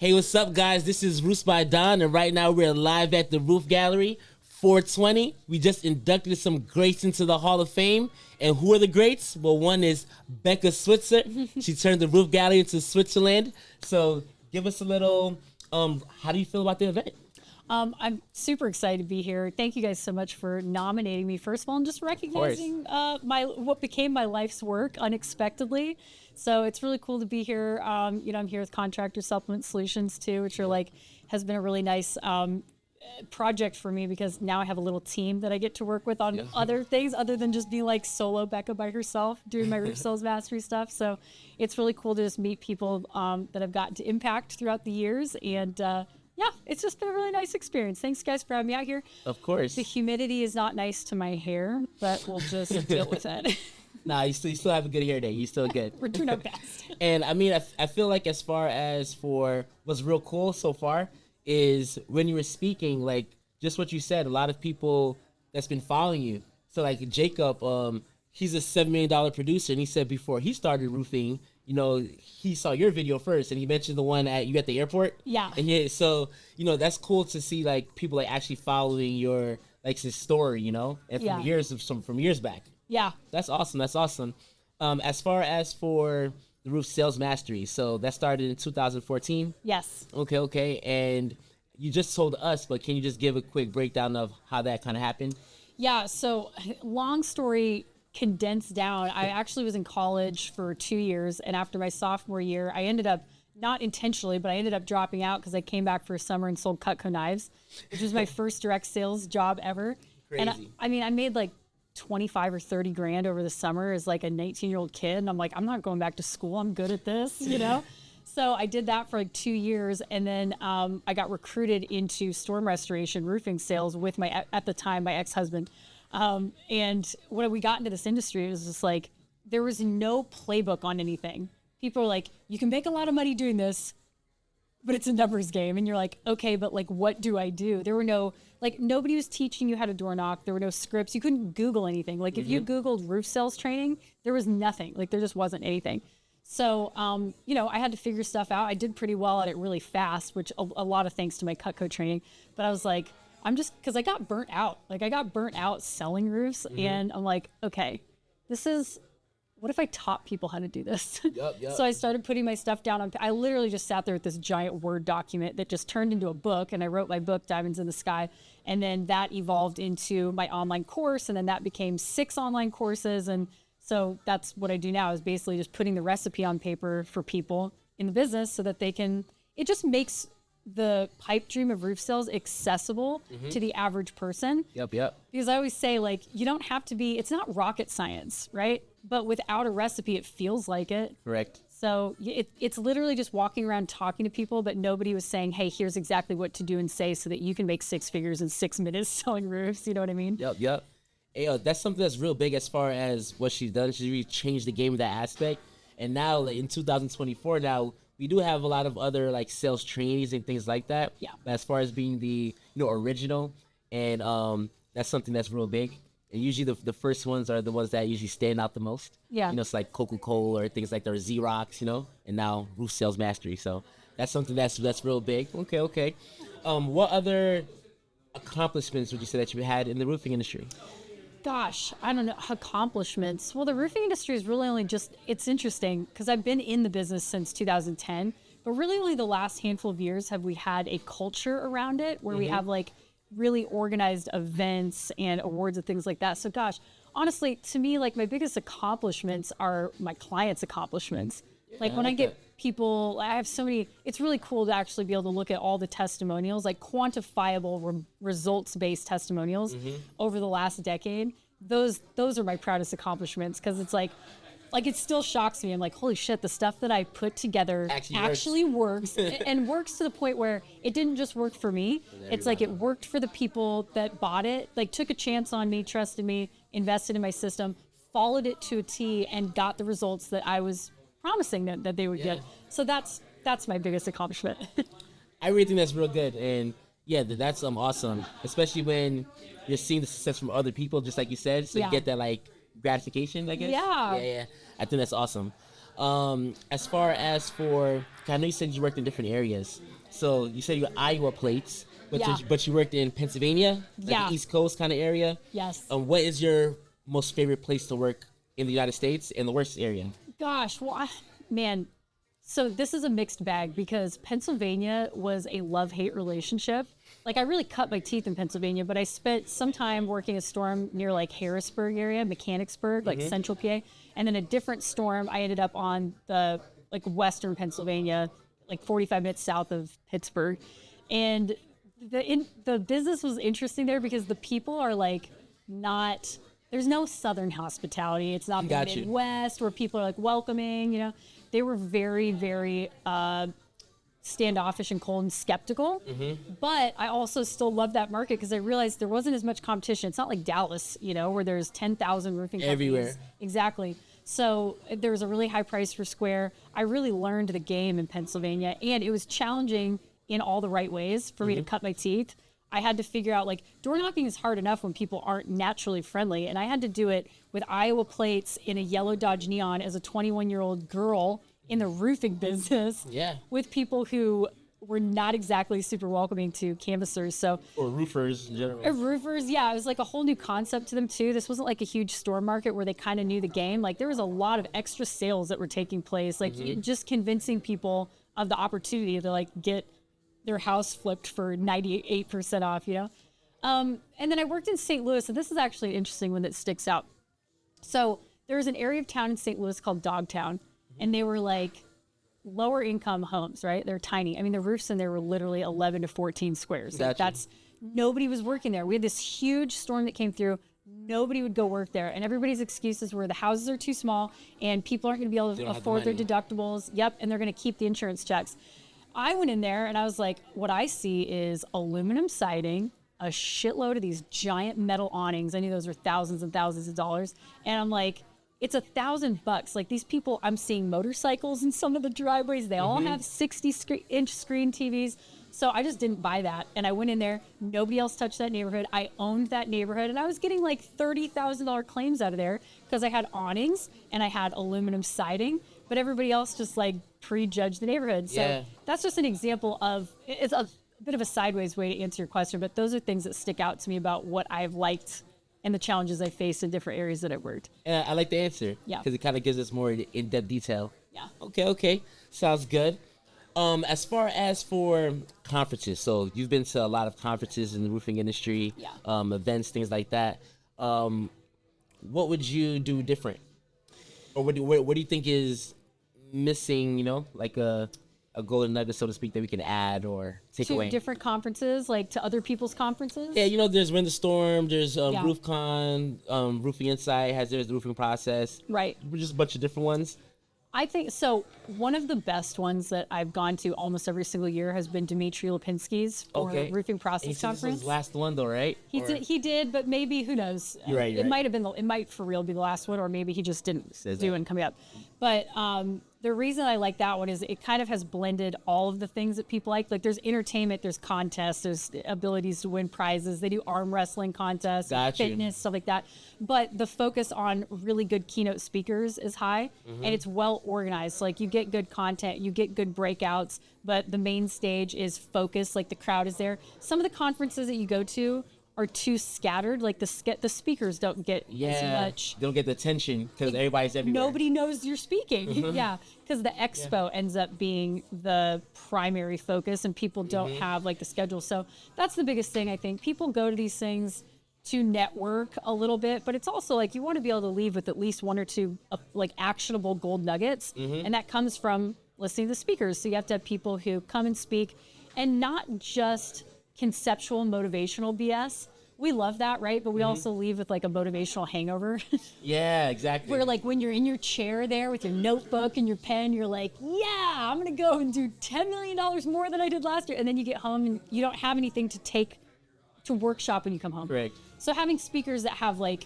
Hey, what's up, guys? This is Roofs by Don, and right now we're live at the Roof Gallery 420. We just inducted some greats into the Hall of Fame. And who are the greats? Well, one is Becca Switzer. She turned the Roof Gallery into Switzerland. So give us a little, how do you feel about the event? I'm super excited to be here. Thank you guys so much for nominating me, first of all, and just recognizing what became my life's work unexpectedly. So it's really cool to be here. I'm here with Contractor Supplement Solutions too, which are has been a really nice project for me because now I have a little team that I get to work with on other things other than just being like solo Becca by herself doing my roof sales mastery stuff. So it's really cool to just meet people that I've gotten to impact throughout the years, and yeah, it's just been a really nice experience. Thanks, guys, for having me out here. Of course. The humidity is not nice to my hair, but we'll just deal with it. Nah, you still have a good hair day. You're still good. We're doing our best. And I mean, I feel like as far as for what's real cool so far is when you were speaking, like just what you said, a lot of people that's been following you. So like Jacob, he's a $7 million producer, and he said before he started roofing, he saw your video first, and he mentioned the one at the airport. Yeah. And so that's cool to see like people like actually following your his story, and from years back. Yeah. That's awesome. That's awesome. As far as for the roof sales mastery, so that started in 2014. Yes. Okay. And you just told us, but can you just give a quick breakdown of how that kind of happened? Yeah. So long story condensed down, I actually was in college for 2 years, and after my sophomore year, I ended up, not intentionally, but I ended up dropping out because I came back for a summer and sold Cutco knives, which was my first direct sales job ever. Crazy. And I made like 25 or 30 grand over the summer as like a 19-year-old kid, and I'm like, I'm not going back to school. I'm good at this, So I did that for like 2 years, and then I got recruited into storm restoration roofing sales with at the time, my ex-husband. And when we got into this industry, it was just like, there was no playbook on anything. People were like, you can make a lot of money doing this, but it's a numbers game. And you're like, okay, but like, what do I do? There were nobody was teaching you how to door knock. There were no scripts. You couldn't Google anything. Like if you Googled roof sales training, there was nothing. Like there just wasn't anything. So, I had to figure stuff out. I did pretty well at it really fast, which a lot of thanks to my Cutco training. But I was like, because I got burnt out. Like I got burnt out selling roofs, and I'm like, okay, what if I taught people how to do this? Yep. So I started putting my stuff down I literally just sat there with this giant Word document that just turned into a book, and I wrote my book, Diamonds in the Sky. And then that evolved into my online course, and then that became 6 online courses. And so that's what I do now, is basically just putting the recipe on paper for people in the business so that it just makes the pipe dream of roof sales accessible to the average person. Yep. Because I always say, like, you don't have to it's not rocket science, right? But without a recipe, it feels like it. Correct. So it's literally just walking around talking to people, but nobody was saying, hey, here's exactly what to do and say so that you can make 6 figures in 6 minutes selling roofs. You know what I mean? Yep. Hey, that's something that's real big as far as what she's done. She's really changed the game in that aspect. And now in 2024, we do have a lot of other like sales trainees and things like that. Yeah. But as far as being the original, and that's something that's real big. And usually the first ones are the ones that usually stand out the most. Yeah. It's like Coca-Cola or things like that, or Xerox, and now Roof Sales Mastery. So that's something that's real big. Okay. What other accomplishments would you say that you had in the roofing industry? Gosh, I don't know, accomplishments. Well, the roofing industry is really only it's interesting because I've been in the business since 2010, but really only the last handful of years have we had a culture around it where we have like really organized events and awards and things like that. So gosh, honestly, to me, like my biggest accomplishments are my clients' accomplishments. Like when I get people, I have so many, it's really cool to actually be able to look at all the testimonials, like quantifiable results-based testimonials over the last decade. Those are my proudest accomplishments, because it's like it still shocks me. I'm like, holy shit, the stuff that I put together actually works and works to the point where it didn't just work for me. It's like it worked for the people that bought it, like took a chance on me, trusted me, invested in my system, followed it to a T, and got the results that I was promising that they would get. So that's my biggest accomplishment. I really think that's real good, and that's awesome, especially when you're seeing the success from other people, just like you said. So you get that like gratification, I guess. Yeah. I think that's awesome. As far as for, I know you said you worked in different areas. So you said you were Iowa plates, but Yeah. but you worked in Pennsylvania, like Yeah. the East Coast kind of area. Yes. What is your most favorite place to work in the United States, and the worst area? Gosh, well, man, so this is a mixed bag because Pennsylvania was a love-hate relationship. Like, I really cut my teeth in Pennsylvania, but I spent some time working a storm near like Harrisburg area, Mechanicsburg, like central PA, and then a different storm. I ended up on the like western Pennsylvania, like 45 minutes south of Pittsburgh, and the business was interesting there because the people are like not. There's no Southern hospitality. It's not the Got you. Midwest where people are like welcoming, you know. They were very, very standoffish and cold and skeptical. But I also still love that market because I realized there wasn't as much competition. It's not like Dallas, you know, where there's 10,000 roofing companies. Everywhere. Exactly. So there was a really high price per square. I really learned the game in Pennsylvania, and it was challenging in all the right ways for me to cut my teeth. I had to figure out, like, door knocking is hard enough when people aren't naturally friendly. And I had to do it with Iowa plates in a yellow Dodge Neon as a 21-year-old girl in the roofing business. Yeah. With people who were not exactly super welcoming to canvassers. So, Or roofers in general. roofers, yeah, it was like a whole new concept to them too. This wasn't like a huge store market where they kind of knew the game. Like, there was a lot of extra sales that were taking place, like just convincing people of the opportunity to like get their house flipped for 98% off, you know? And then I worked in St. Louis, and this is actually an interesting one that sticks out. So there was an area of town in St. Louis called Dogtown, and they were like lower income homes, right? They're tiny. I mean, the roofs in there were literally 11 to 14 squares. Like, Gotcha. nobody was working there. We had this huge storm that came through. Nobody would go work there. And everybody's excuses were the houses are too small and people aren't going to be able They to don't have the afford their money. deductibles. Yep. And they're going to keep the insurance checks. I went in there and I was like, what I see is aluminum siding, a shitload of these giant metal awnings. I knew those were thousands and thousands of dollars. And I'm like, it's $1,000. Like, these people, I'm seeing motorcycles in some of the driveways. They all have 60-inch screen TVs. So I just didn't buy that. And I went in there. Nobody else touched that neighborhood. I owned that neighborhood. And I was getting like $30,000 claims out of there because I had awnings and I had aluminum siding. But everybody else just like prejudged the neighborhood. So Yeah. that's just an example of, it's a bit of a sideways way to answer your question. But those are things that stick out to me about what I've liked and the challenges I faced in different areas that I've worked. And I like the answer. Yeah. Because it kind of gives us more in-depth detail. Yeah. Okay. Sounds good. As far as for conferences, so you've been to a lot of conferences in the roofing industry, Yeah. Events, things like that. What would you do different? Or what do you think is missing, you know, like a golden nugget, so to speak, that we can add or take To away? different conferences, like to other people's conferences? Yeah, you know, there's Wind the Storm, there's Yeah. RoofCon, Roofing Insight has their roofing process. Right. Just a bunch of different ones. I think so. One of the best ones that I've gone to almost every single year has been Dmitry Lipinski's for Okay. Roofing And Process you said this was Conference. his last one though, right? He did, but maybe, who knows? You're right, you're It right. might have been, it might for real be the last one, or maybe he just didn't Says do that. and coming up. But the reason I like that one is it kind of has blended all of the things that people like. Like, there's entertainment, there's contests, there's abilities to win prizes. They do arm wrestling contests, Got you. fitness, stuff like that. But the focus on really good keynote speakers is high, Mm-hmm. and it's well organized. Like, you get good content, you get good breakouts, but the main stage is focused. Like, the crowd is there. Some of the conferences that you go to are too scattered. Like, the speakers don't get as much. They don't get the attention because everybody's everywhere. Nobody knows you're speaking. Yeah, because the expo ends up being the primary focus, and people don't have like the schedule. So that's the biggest thing, I think. People go to these things to network a little bit, but it's also like you want to be able to leave with at least one or two like actionable gold nuggets, and that comes from listening to the speakers. So you have to have people who come and speak, and not just conceptual motivational BS. We love that, right? But we also leave with like a motivational hangover. Yeah, exactly. Where like when you're in your chair there with your notebook and your pen, you're like, yeah, I'm gonna go and do $10 million more than I did last year. And then you get home and you don't have anything to take to workshop when you come home. Correct. So having speakers that have like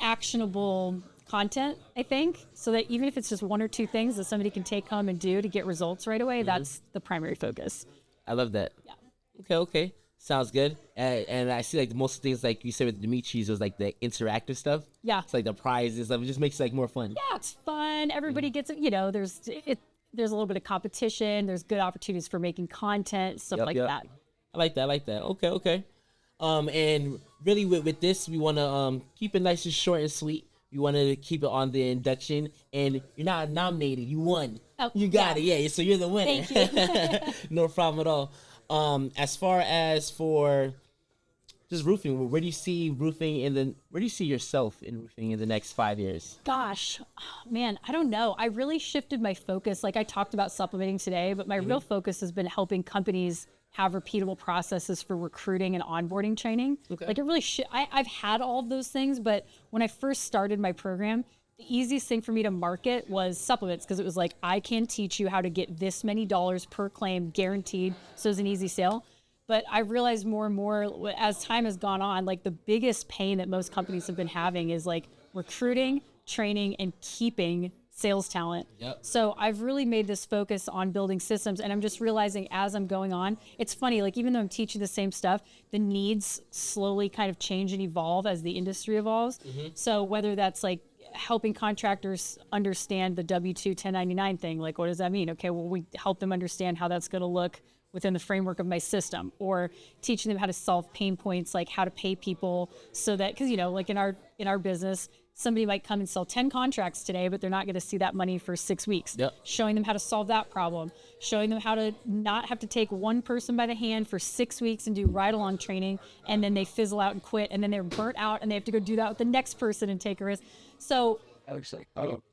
actionable content, I think, so that even if it's just one or two things that somebody can take home and do to get results right away, that's the primary focus. I love that. Yeah. Okay. Sounds good. And I see like most things like you said with Dimitri's was like the interactive stuff. Yeah. It's like the prizes stuff. It just makes it like more fun. Yeah, it's fun. Everybody gets it. You know, there's a little bit of competition. There's good opportunities for making content, stuff like that. I like that. I like that. Okay, okay. And really with this, we want to keep it nice and short and sweet. We want to keep it on the induction, and you're not nominated. You won. Oh, you got it. Yeah. So you're the winner. Thank you. No problem at all. As far as for just roofing, where do you see where do you see yourself in roofing in the next 5 years? Gosh, man, I don't know. I really shifted my focus. Like I talked about supplementing today, but my real focus has been helping companies have repeatable processes for recruiting and onboarding training. Okay. Like it really, I've had all of those things, but when I first started my program, the easiest thing for me to market was supplements because it was like, I can teach you how to get this many dollars per claim guaranteed. So it's an easy sale. But I realized more and more as time has gone on, like the biggest pain that most companies have been having is like recruiting, training, and keeping sales talent. Yep. So I've really made this focus on building systems, and I'm just realizing as I'm going on, it's funny, like even though I'm teaching the same stuff, the needs slowly kind of change and evolve as the industry evolves. So whether that's like helping contractors understand the W-2 1099 thing, like what does that mean? Okay, well, we help them understand how that's going to look within the framework of my system, or teaching them how to solve pain points, like how to pay people so that, because, you know, like in our business, somebody might come and sell 10 contracts today, but they're not going to see that money for 6 weeks. Yep. Showing them how to solve that problem, showing them how to not have to take one person by the hand for 6 weeks and do ride-along training, and then they fizzle out and quit, and then they're burnt out, and they have to go do that with the next person and take a risk. So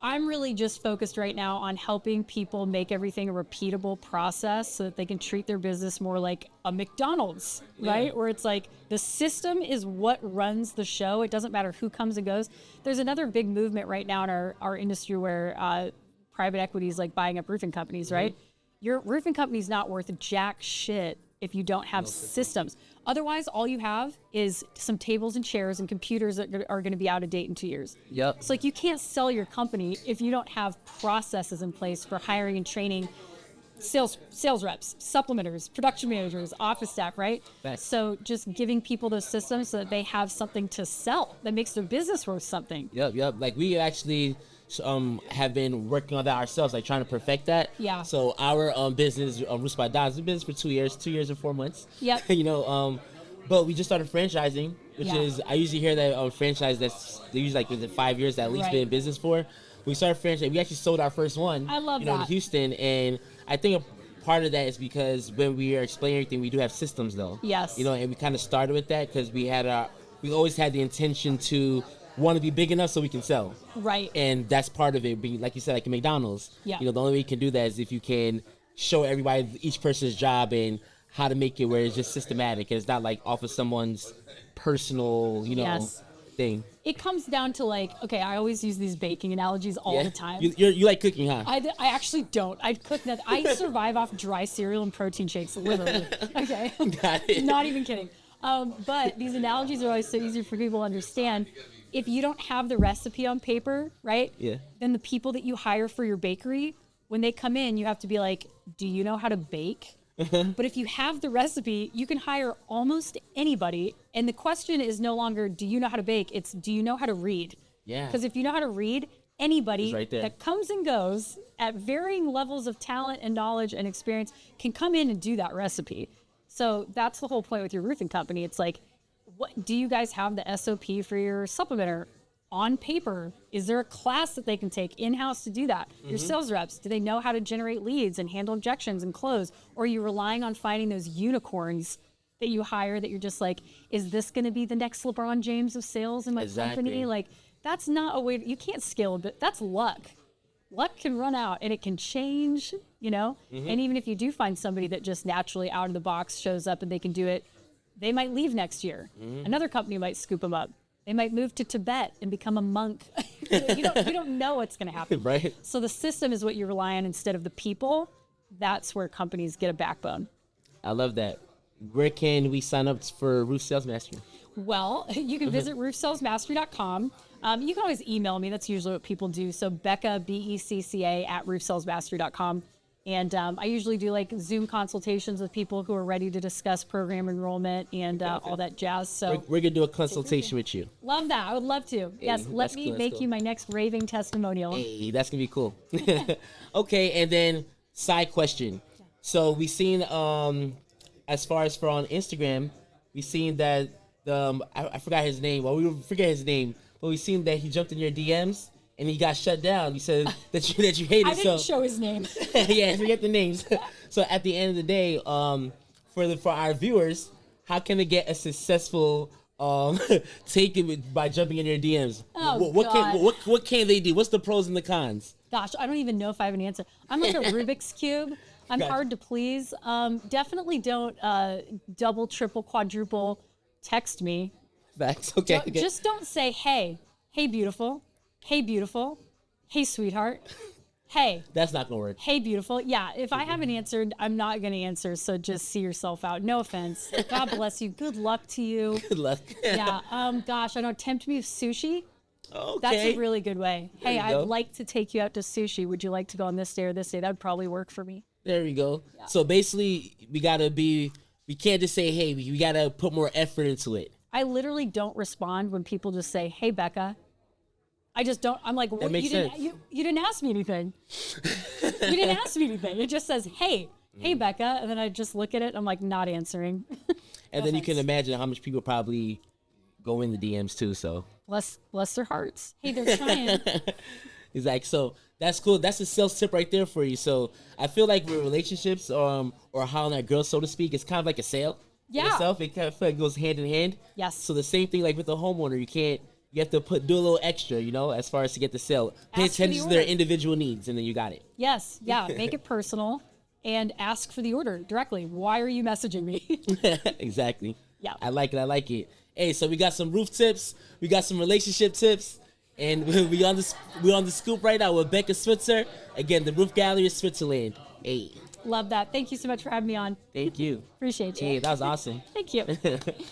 I'm really just focused right now on helping people make everything a repeatable process so that they can treat their business more like a McDonald's, right? Where it's like the system is what runs the show. It doesn't matter who comes and goes. There's another big movement right now in our industry where private equity is like buying up roofing companies, right? Your roofing company's not worth jack shit if you don't have systems. Otherwise, all you have is some tables and chairs and computers that are going to be out of date in 2 years. Yep. It's like you can't sell your company if you don't have processes in place for hiring and training sales reps, supplementers, production managers, office staff, right? Thanks. So just giving people those systems so that they have something to sell that makes their business worth something. Yep. Like we actually have been working on that ourselves, like trying to perfect that. Yeah. So our business, Roots by Don's been business for 2 years and 4 months. Yep. You know, but we just started franchising, which is, I usually hear that franchise that's they usually like within 5 years at least been in business for. We started franchising. We actually sold our first one. I love you know, that. in Houston, and I think a part of that is because when we are explaining everything, we do have systems though. Yes. You know, and we kind of started with that because we always had the intention to want to be big enough so we can sell. Right. And that's part of it being, like you said, like a McDonald's. Yeah. You know, the only way you can do that is if you can show everybody each person's job and how to make it where it's just systematic. It's not like off of someone's personal, you know, thing. It comes down to like, okay, I always use these baking analogies all the time. You like cooking, huh? I actually don't. I cook nothing. I survive off dry cereal and protein shakes, literally. Okay. Got it. Not even kidding. But these analogies are always so easy for people to understand. If you don't have the recipe on paper, right? Yeah. Then the people that you hire for your bakery, when they come in, you have to be like, do you know how to bake? But if you have the recipe, you can hire almost anybody. And the question is no longer, do you know how to bake? It's, do you know how to read? Yeah. Because if you know how to read, anybody right there. that comes and goes at varying levels of talent and knowledge and experience can come in and do that recipe. So that's the whole point with your roofing company. It's like, what do you guys have the SOP for your supplementer on paper? Is there a class that they can take in-house to do that? Your sales reps, do they know how to generate leads and handle objections and close? Or are you relying on finding those unicorns that you hire that you're just like, is this going to be the next LeBron James of sales in my company? Like, that's not a way, you can't scale, but that's luck. Luck can run out and it can change, you know? And even if you do find somebody that just naturally out of the box shows up and they can do it, they might leave next year. Another company might scoop them up. They might move to Tibet and become a monk. you don't know what's going to happen. Right. So the system is what you rely on instead of the people. That's where companies get a backbone. I love that. Where can we sign up for Roof Sales Mastery? Well, you can visit roofsalesmastery.com. You can always email me. That's usually what people do. So Becca, BECCA @roofsalesmastery.com. And I usually do like Zoom consultations with people who are ready to discuss program enrollment and all that jazz. So we're gonna do a consultation with you. Love that. I would love to. Yes, let me make you my next raving testimonial. Hey, that's gonna be cool. Okay, and then side question. So we seen as far as for on Instagram, we seen that I forgot his name. Well, we forget his name, but we seen that he jumped in your DMs and he got shut down. You said that you hated. I didn't show his name. Yeah, forget the names. So at the end of the day, for our viewers, how can they get a successful take it by jumping in your DMs? Oh, what can they do? What's the pros and the cons? Gosh, I don't even know if I have an answer. I'm like a Rubik's Cube. I'm hard to please. Definitely don't double, triple, quadruple text me. Facts. Okay. Just don't say, hey beautiful, hey sweetheart, hey. That's not gonna work. Hey beautiful. Yeah, if I haven't answered, I'm not gonna answer. So just see yourself out. No offense. God bless you. Good luck to you. Good luck. Yeah. Gosh, I know. Tempt me with sushi. Okay. That's a really good way. There Hey, you I'd go. like to take you out to sushi. Would you like to go on this day or this day? That would probably work for me. There we go. Yeah. So basically, we can't just say, hey, we gotta put more effort into it. I literally don't respond when people just say, hey, Becca. I just don't. I'm like, well, you didn't ask me anything. You didn't ask me anything. It just says, hey, Becca. And then I just look at it. I'm like, not answering. And then you can imagine how much people probably go in the DMs too. So bless their hearts. Hey, they're trying. Exactly. So that's cool. That's a sales tip right there for you. So I feel like with relationships, or how that girl, so to speak, it's kind of like a sale. Yeah. In itself, it kind of feel like goes hand in hand. Yes. So the same thing like with the homeowner, you have to do a little extra, as far as to get the sale. Pay attention to their individual needs, and then you got it. Yes. Yeah. Make it personal and ask for the order directly. Why are you messaging me? Exactly. Yeah. I like it. Hey, so we got some roof tips. We got some relationship tips. And we on the scoop right now with Becca Switzer. Again, the Roof Gallery of Switzerland. Hey. Love that. Thank you so much for having me on. Thank you. Appreciate you. Hey, that was awesome. Thank you.